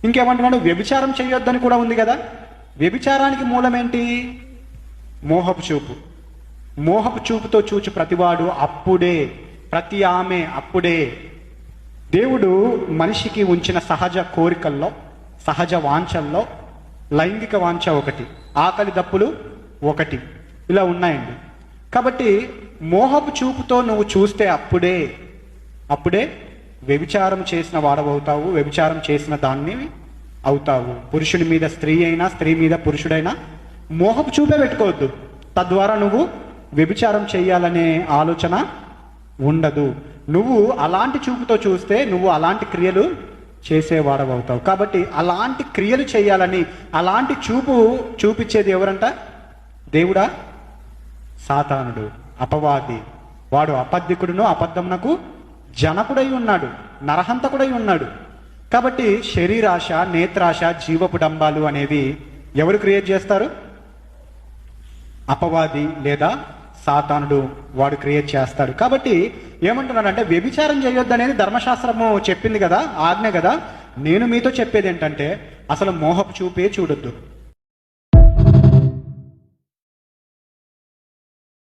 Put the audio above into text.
ఇంకేమంటున్నాడు? వ్యభిచారం చేయొద్దని కూడా ఉంది కదా. వ్యభిచారానికి మూలం ఏంటి? మోహపు చూపు. మోహపు చూపుతో చూచు ప్రతివాడు అప్పుడే, ప్రతి ఆమె అప్పుడే. దేవుడు మనిషికి ఉంచిన సహజ కోరికల్లో, సహజ వాంఛల్లో లైంగిక వాంఛ ఒకటి, ఆకలి దప్పులు ఒకటి, ఇలా ఉన్నాయండి. కాబట్టి మోహపు చూపుతో నువ్వు చూస్తే అప్పుడే వ్యభిచారం చేసిన వాడవవుతావు, వ్యభిచారం చేసిన దాన్ని అవుతావు. పురుషుడి మీద స్త్రీ అయినా, స్త్రీ మీద పురుషుడైనా మోహపు చూపే పెట్టుకోవద్దు. తద్వారా నువ్వు వ్యభిచారం చేయాలనే ఆలోచన ఉండదు. నువ్వు అలాంటి చూపుతో చూస్తే నువ్వు అలాంటి క్రియలు చేసేవాడవవుతావు. కాబట్టి అలాంటి క్రియలు చేయాలని, అలాంటి చూపు చూపించేది ఎవరంట? దేవుడా? సాతానుడు, అపవాది. వాడు అబద్ధికుడును, అబద్ధమునకు జనకుడై ఉన్నాడు, నరహంతకుడై ఉన్నాడు. కాబట్టి శరీరాశ, నేత్రాశ, జీవపు డంబాలు అనేవి ఎవరు క్రియేట్ చేస్తారు? అపవాది లేదా సాతానుడు, వాడు క్రియేట్ చేస్తాడు. కాబట్టి ఏమంటున్నాడంటే వ్యభిచారం చేయొద్దు అనేది ధర్మశాస్త్రము చెప్పింది కదా, ఆజ్ఞ కదా. నేను మీతో చెప్పేది ఏంటంటే అసలు మోహపు చూపే చూడొద్దు.